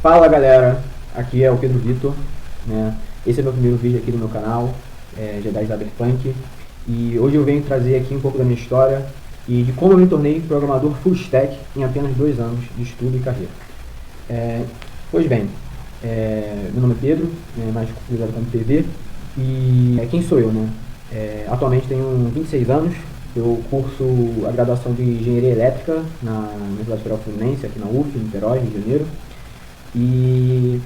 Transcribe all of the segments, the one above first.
Fala galera, aqui é o Pedro Vitor, né? Esse é meu primeiro vídeo aqui no meu canal, Jedi Cyberpunk, e hoje eu venho trazer aqui um pouco da minha história e de como eu me tornei programador full stack em apenas 2 anos de estudo e carreira. Pois bem, meu nome é Pedro, mais conhecido como PV, e quem sou eu, né? Atualmente tenho 26 anos, eu curso a graduação de Engenharia Elétrica na Universidade Federal Fluminense, aqui na UF, em Niterói, Rio de Janeiro. E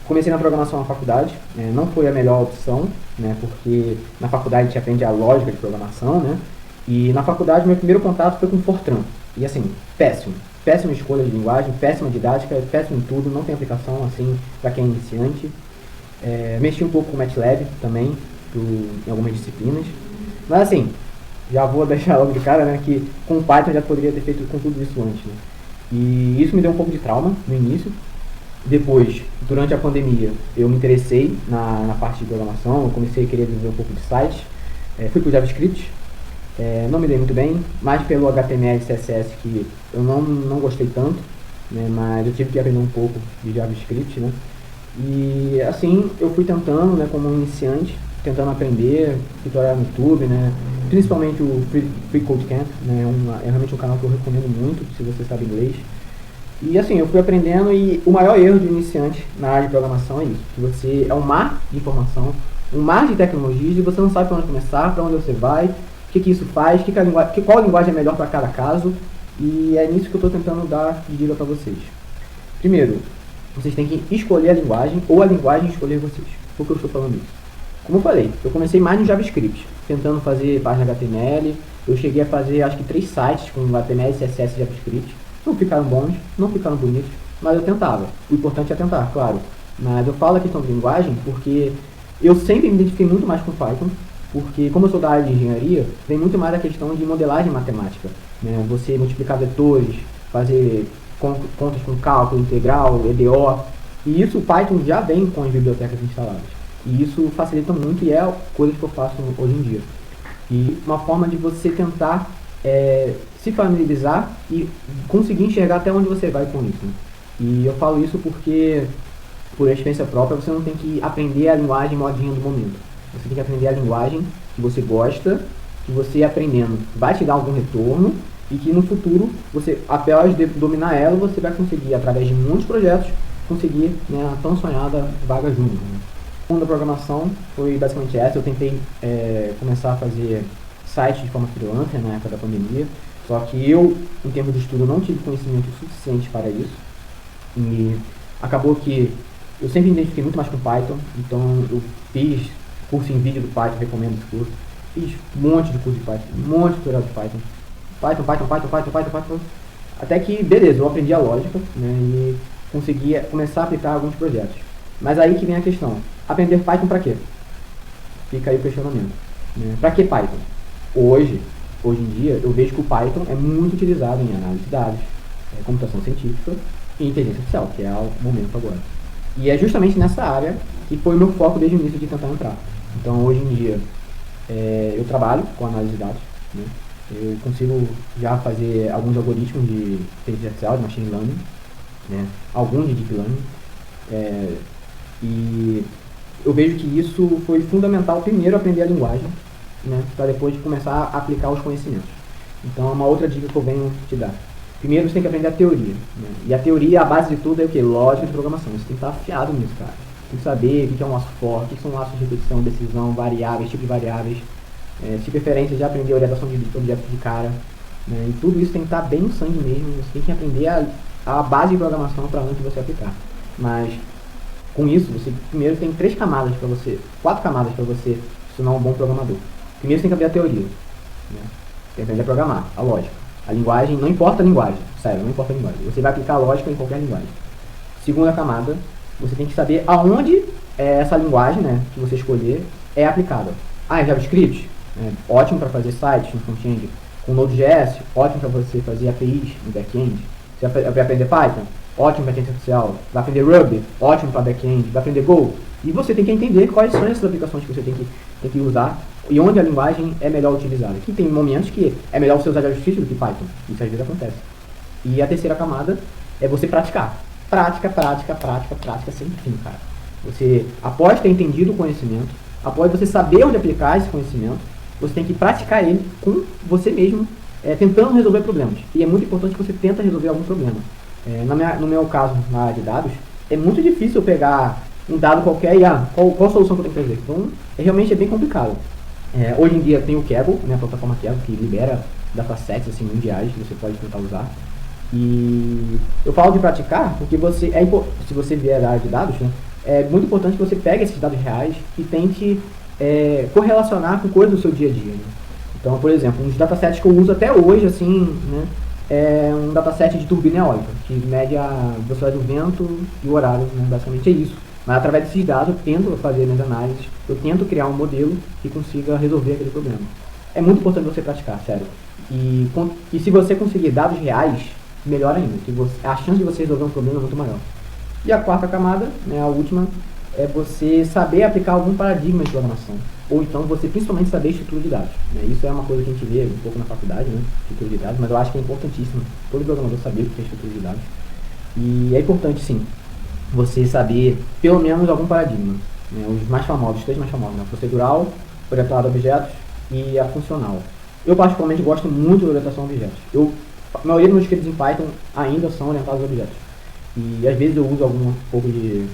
comecei na programação na faculdade, não foi a melhor opção, né, porque na faculdade a gente aprende a lógica de programação, né, e na faculdade meu primeiro contato foi com Fortran, e assim, péssima escolha de linguagem, péssima didática, péssimo em tudo, não tem aplicação assim para quem é iniciante. Mexi um pouco com MATLAB também, em algumas disciplinas, mas assim, já vou deixar logo de cara, né, que com Python já poderia ter feito com tudo isso antes, né, e isso me deu um pouco de trauma no início. Depois, durante a pandemia, eu me interessei na parte de programação, eu comecei a querer desenvolver um pouco de site, fui para o JavaScript, não me dei muito bem, mais pelo HTML e CSS que eu não gostei tanto, né, mas eu tive que aprender um pouco de JavaScript, né, e assim eu fui tentando, né, como iniciante, tentando aprender, tutorial no YouTube, né, principalmente o Free Code Camp, né, é realmente um canal que eu recomendo muito, se você sabe inglês. E assim, eu fui aprendendo e o maior erro de iniciante na área de programação é isso, que você é um mar de informação, um mar de tecnologias e você não sabe para onde começar, para onde você vai, o que isso faz, qual linguagem é melhor para cada caso, e é nisso que eu estou tentando dar de dica para vocês. Primeiro, vocês têm que escolher a linguagem ou a linguagem escolher vocês. Por que eu estou falando isso? Como eu falei, eu comecei mais no JavaScript, tentando fazer página HTML, eu cheguei a fazer acho que 3 sites com HTML, CSS e JavaScript. Não ficaram bons, não ficaram bonitos, mas eu tentava. O importante é tentar, claro. Mas eu falo a questão de linguagem porque eu sempre me identifiquei muito mais com Python, porque como eu sou da área de engenharia, vem muito mais a questão de modelagem matemática, né? Você multiplicar vetores, fazer contas com cálculo, integral, EDO, e isso o Python já vem com as bibliotecas instaladas. E isso facilita muito e é coisa que eu faço hoje em dia. E uma forma de você tentar se familiarizar e conseguir enxergar até onde você vai com isso, né? E eu falo isso porque, por experiência própria, você não tem que aprender a linguagem modinha do momento. Você tem que aprender a linguagem que você gosta, que você aprendendo vai te dar algum retorno e que no futuro, você, após de dominar ela, você vai conseguir, através de muitos projetos, conseguir, né, a tão sonhada vaga júnior, né? A segunda programação foi basicamente essa. Eu tentei começar a fazer site de forma freelancer na época da pandemia, só que eu, em termos de estudo, não tive conhecimento suficiente para isso, e acabou que eu sempre me identifiquei muito mais com Python, então eu fiz curso em vídeo do Python, recomendo esse curso, fiz um monte de curso de Python, um monte de tutorial de Python, até que, beleza, eu aprendi a lógica, né, e consegui começar a aplicar alguns projetos. Mas aí que vem a questão, aprender Python para quê? Fica aí o questionamento, né? Para que Python? Hoje em dia, eu vejo que o Python é muito utilizado em análise de dados, computação científica e inteligência artificial, que é o momento agora. E é justamente nessa área que foi o meu foco desde o início de tentar entrar. Então, hoje em dia, eu trabalho com análise de dados, né? Eu consigo já fazer alguns algoritmos de inteligência artificial, de machine learning, né? Alguns de deep learning, e eu vejo que isso foi fundamental, primeiro, aprender a linguagem, né, para depois começar a aplicar os conhecimentos. Então, uma outra dica que eu venho te dar. Primeiro, você tem que aprender a teoria, né? E a teoria, a base de tudo é o quê? Lógica de programação. Você tem que estar afiado nisso, cara. Tem que saber o que é um laço for, o que são laços de repetição, decisão, variáveis, tipo de variáveis, se preferência, já aprender a orientação de objetos de cara, né? E tudo isso tem que estar bem no sangue mesmo. Você tem que aprender a base de programação para antes de você aplicar. Mas, com isso, você primeiro tem 4 camadas para você se tornar um bom programador. Primeiro você tem que aprender a teoria, né? Tem que aprender a programar, a lógica. A linguagem, não importa a linguagem, sério, não importa a linguagem. Você vai aplicar a lógica em qualquer linguagem. Segunda camada, você tem que saber aonde essa linguagem, né, que você escolher é aplicada. É JavaScript? Ótimo para fazer sites no front-end. Com Node.js, ótimo para você fazer APIs no back-end. Você vai aprender Python? Ótimo para inteligência artificial. Vai aprender Ruby? Ótimo para back-end. Vai aprender Go? E você tem que entender quais são essas aplicações que você tem que usar e onde a linguagem é melhor utilizada. Aqui tem momentos que é melhor você usar JavaScript do que Python. Isso às vezes acontece. E a terceira camada é você praticar. prática, prática, prática, prática, sem fim, cara. Você, após ter entendido o conhecimento, após você saber onde aplicar esse conhecimento, você tem que praticar ele com você mesmo, tentando resolver problemas. E é muito importante que você tenta resolver algum problema. No meu caso, na área de dados, é muito difícil eu pegar um dado qualquer e qual solução que eu tenho que fazer. Então, realmente é bem complicado. Hoje em dia tem o Kaggle, né, a plataforma Kaggle, que libera datasets assim, mundiais que você pode tentar usar. E eu falo de praticar porque se você vier da área de dados, né, é muito importante que você pegue esses dados reais e tente correlacionar com coisas do seu dia a dia. Né? Então, por exemplo, um dos datasets que eu uso até hoje, assim, né, é um dataset de turbina eólica, que mede a velocidade do vento e o horário, né, basicamente é isso. Mas através desses dados eu tento fazer minhas análises, eu tento criar um modelo que consiga resolver aquele problema. É muito importante você praticar, sério. E se você conseguir dados reais, melhor ainda. A chance de você resolver um problema é muito maior. E a quarta camada, né, a última, é você saber aplicar algum paradigma de programação. Ou então você principalmente saber estrutura de dados. Né? Isso é uma coisa que a gente vê um pouco na faculdade, né, estrutura de dados, mas eu acho que é importantíssimo todo programador saber o que é estrutura de dados. E é importante, sim, você saber pelo menos algum paradigma. Né? Os mais famosos, os três mais famosos, né? Procedural, orientado a objetos e a funcional. Eu particularmente gosto muito da orientação a objetos. A maioria dos meus scripts em Python ainda são orientados a objetos. E às vezes eu uso algum pouco de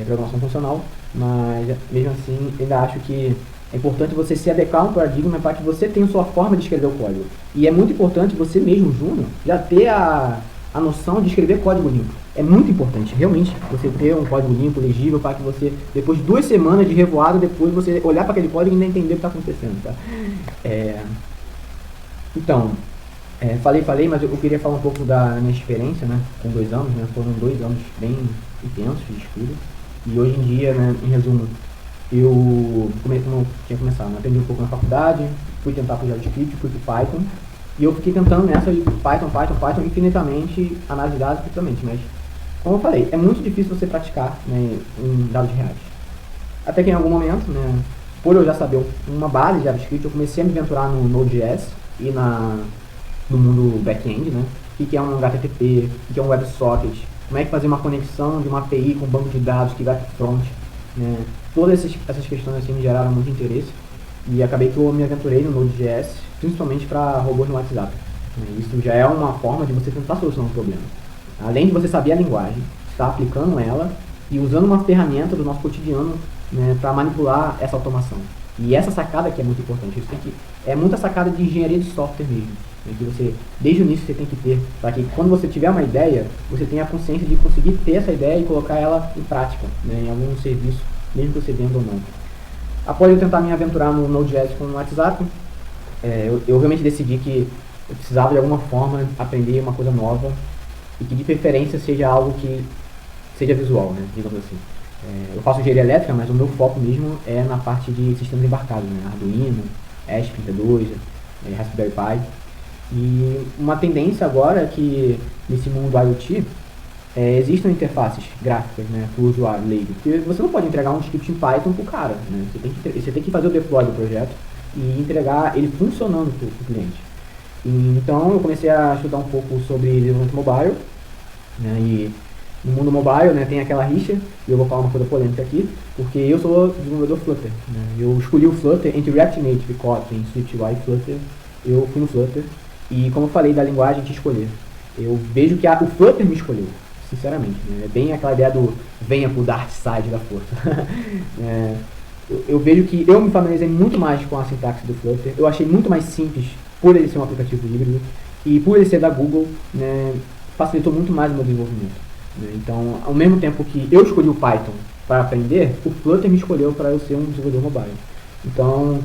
programação funcional, mas mesmo assim ainda acho que é importante você se adequar a um paradigma para que você tenha sua forma de escrever o código. E é muito importante você mesmo, júnior, já ter a noção de escrever código limpo. É muito importante, realmente, você ter um código limpo, legível, para que você, depois de 2 semanas de revoada, depois você olhar para aquele código e ainda entender o que está acontecendo. Tá? Então, falei, mas eu queria falar um pouco da minha experiência, né, com 2 anos, né, foram 2 anos bem intensos de estudo, e hoje em dia, né, em resumo, como eu tinha começado, né, aprendi um pouco na faculdade, fui tentar para o JavaScript, fui para o Python, e eu fiquei tentando nessa de Python, infinitamente, análise de dados, infinitamente, mas, como eu falei, é muito difícil você praticar, né, em dados reais. Até que em algum momento, né, por eu já saber uma base de JavaScript, eu comecei a me aventurar no Node.js e no mundo back-end, né, o que é um HTTP, o que é um WebSocket, como é que fazer uma conexão de uma API com um banco de dados que vai para o front, né, todas essas questões assim me geraram muito interesse, e acabei que eu me aventurei no Node.js, principalmente para robôs no WhatsApp. Isso já é uma forma de você tentar solucionar um problema. Além de você saber a linguagem, estar aplicando ela e usando uma ferramenta do nosso cotidiano, né, para manipular essa automação. E essa sacada que é muito importante. É muita sacada de engenharia de software mesmo. Né, que você, desde o início, você tem que ter, para que quando você tiver uma ideia, você tenha a consciência de conseguir ter essa ideia e colocar ela em prática, né, em algum serviço, mesmo que você venda ou não. Após eu tentar me aventurar no Node.js com o WhatsApp, eu realmente decidi que eu precisava de alguma forma aprender uma coisa nova e que de preferência seja algo que seja visual, né, digamos assim. Eu faço engenharia elétrica, mas o meu foco mesmo é na parte de sistemas embarcados, né, Arduino, ESP32, Raspberry Pi. E uma tendência agora é que nesse mundo IoT existam interfaces gráficas, né, para o usuário leigo, porque você não pode entregar um script em Python para o cara, né, você tem que fazer o deploy do projeto e entregar ele funcionando para o cliente. Então eu comecei a estudar um pouco sobre desenvolvimento mobile, né, e no mundo mobile, né, tem aquela rixa, e eu vou falar uma coisa polêmica aqui, porque eu sou desenvolvedor Flutter, né, eu escolhi o Flutter entre React Native, Kotlin, SwiftUI e Flutter, eu fui no Flutter, e como eu falei da linguagem de escolher, eu vejo que o Flutter me escolheu, sinceramente, né, é bem aquela ideia do venha pro dark side da força. Eu vejo que eu me familiarizei muito mais com a sintaxe do Flutter, eu achei muito mais simples por ele ser um aplicativo híbrido, e por ele ser da Google, né, facilitou muito mais o meu desenvolvimento. Então, ao mesmo tempo que eu escolhi o Python para aprender, o Flutter me escolheu para eu ser um desenvolvedor mobile. Então,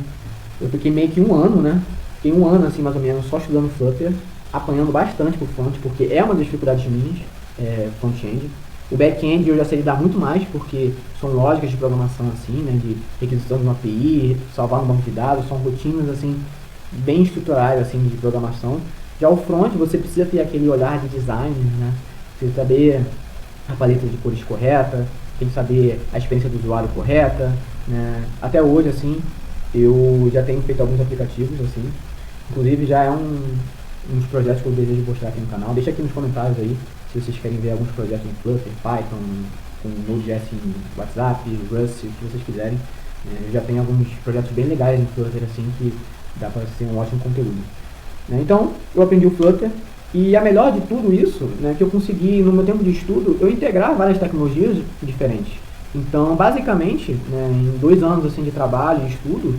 eu fiquei meio que um ano, né? Fiquei um ano, assim, mais ou menos, só estudando Flutter, apanhando bastante por front, porque é uma das dificuldades minhas, front-end. O back-end eu já sei lidar muito mais, porque são lógicas de programação, assim, né? De requisição de uma API, salvar um banco de dados, são rotinas, assim, bem estruturais, assim, de programação. Já o front, você precisa ter aquele olhar de design, né? Precisa saber a paleta de cores correta, tem que saber a experiência do usuário correta, né? Até hoje, assim, eu já tenho feito alguns aplicativos, assim, inclusive já é um dos projetos que eu desejo mostrar aqui no canal. Deixa aqui nos comentários aí Se vocês querem ver alguns projetos em Flutter, Python, com Node.js em WhatsApp, Rust, o que vocês quiserem. Eu já tenho alguns projetos bem legais em Flutter, assim, que dá para ser um ótimo conteúdo. Então, eu aprendi o Flutter, e a melhor de tudo isso, que eu consegui, no meu tempo de estudo, eu integrar várias tecnologias diferentes. Então, basicamente, em 2 anos assim, de trabalho e estudo,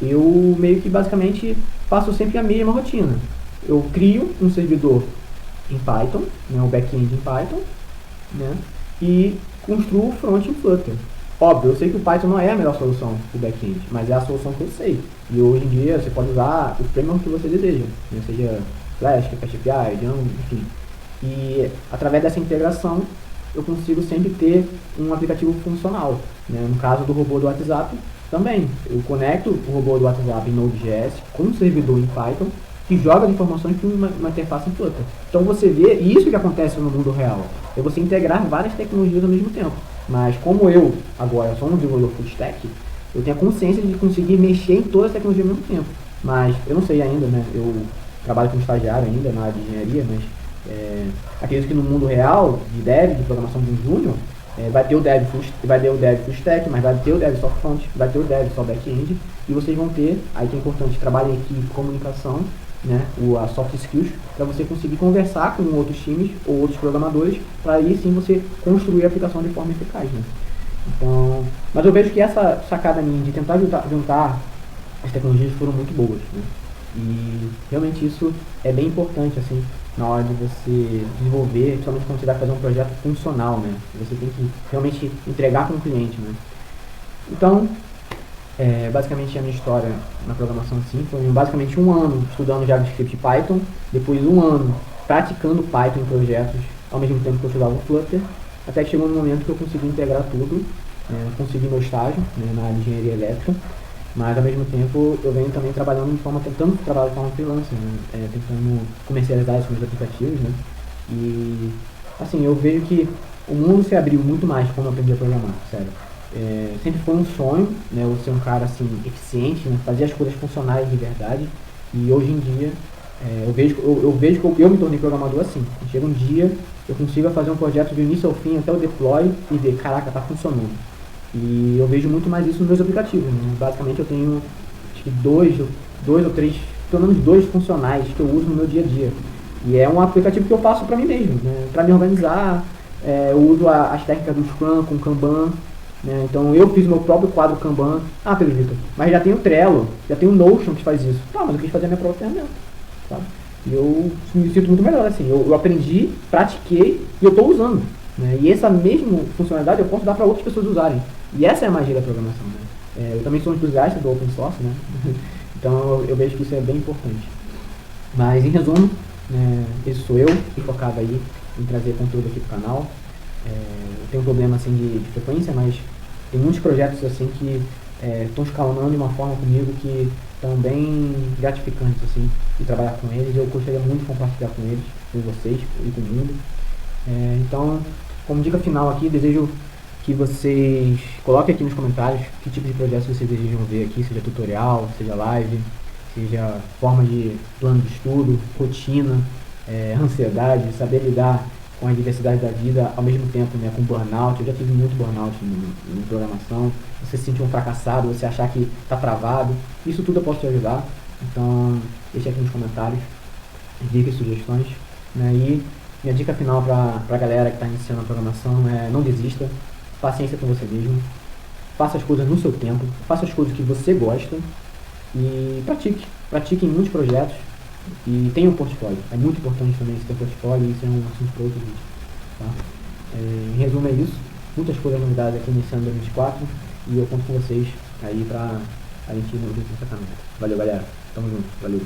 eu meio que basicamente faço sempre a mesma rotina. Eu crio um servidor em Python, o back-end em Python, e construo o front em Flutter. Óbvio, eu sei que o Python não é a melhor solução para o back-end, mas é a solução que eu sei. E hoje em dia você pode usar o framework que você deseja, seja Flask, FastAPI, Django, enfim. E através dessa integração eu consigo sempre ter um aplicativo funcional. No caso do robô do WhatsApp, também. Eu conecto o robô do WhatsApp em Node.js com um servidor em Python que joga as informações para uma interface em Flutter. Então você vê, e isso que acontece no mundo real, é você integrar várias tecnologias ao mesmo tempo. Mas como eu agora sou um desenvolvedor full stack, eu tenho a consciência de conseguir mexer em todas as tecnologias ao mesmo tempo. Mas eu não sei ainda, eu trabalho como estagiário ainda na área de engenharia, mas acredito que no mundo real, de dev, de programação de um júnior, vai ter o dev full stack, mas vai ter o dev só front, vai ter o dev só back-end, e vocês vão ter, aí que é importante, trabalho em equipe, comunicação, a soft skills, para você conseguir conversar com outros times ou outros programadores, para aí sim você construir a aplicação de forma eficaz. Então, mas eu vejo que essa sacada minha de tentar juntar as tecnologias foram muito boas. E realmente isso é bem importante assim, na hora de você desenvolver, principalmente quando você vai fazer um projeto funcional, Você tem que realmente entregar para um cliente, Então, basicamente a minha história na programação assim foi basicamente 1 ano estudando JavaScript e Python, depois 1 ano praticando Python em projetos, ao mesmo tempo que eu estudava o Flutter, até que chegou um momento que eu consegui integrar tudo, consegui meu estágio na área de engenharia elétrica, mas ao mesmo tempo eu venho também tentando trabalhar de forma freelancer, tentando comercializar esses meus aplicativos, e assim, eu vejo que o mundo se abriu muito mais quando eu aprendi a programar, sério. Sempre foi um sonho, eu ser um cara assim, eficiente, fazer as coisas funcionarem de verdade, e hoje em dia eu vejo que eu me tornei programador assim. Chega um dia, eu consigo fazer um projeto do início ao fim, até o deploy, e ver, caraca, tá funcionando. E eu vejo muito mais isso nos meus aplicativos. Basicamente eu tenho acho que dois ou três, pelo menos 2 funcionais que eu uso no meu dia a dia. E é um aplicativo que eu faço para mim mesmo, para me organizar. Eu uso as técnicas do Scrum com Kanban. Então eu fiz meu próprio quadro Kanban. Ah, Pedro Vitor, mas já tem o Trello, já tem o Notion que faz isso. Tá, mas eu quis fazer a minha própria ferramenta, sabe? E eu me sinto muito melhor assim. Eu aprendi, pratiquei e eu estou usando. E essa mesma funcionalidade eu posso dar para outras pessoas usarem. E essa é a magia da programação. Eu também sou um entusiasta do open source, então eu vejo que isso é bem importante. Mas em resumo, esse sou eu, focado aí em trazer conteúdo aqui para o canal. Eu tenho um problema assim de frequência, mas tem muitos projetos assim que estão escalonando de uma forma comigo que estão bem gratificantes assim, de trabalhar com eles. Eu gostaria muito de compartilhar com eles, com vocês e com o mundo. Então, como dica final aqui, desejo que vocês coloquem aqui nos comentários que tipo de projetos vocês desejam ver aqui, seja tutorial, seja live, seja forma de plano de estudo, rotina, ansiedade, saber lidar com a diversidade da vida, ao mesmo tempo com burnout. Eu já tive muito burnout em programação, você se sentir um fracassado, você achar que está travado, isso tudo eu posso te ajudar. Então, deixe aqui nos comentários dicas e sugestões. E minha dica final para a galera que está iniciando a programação é: não desista, paciência com você mesmo, faça as coisas no seu tempo, faça as coisas que você gosta e pratique em muitos projetos e tenha um portfólio. É muito importante também você ter portfólio, e isso é um assunto para outro vídeo. Tá? Em resumo é isso, muitas coisas novidades aqui iniciando 2024 e eu conto com vocês aí para a gente ir no essa caminhada. Valeu galera, tamo junto, valeu.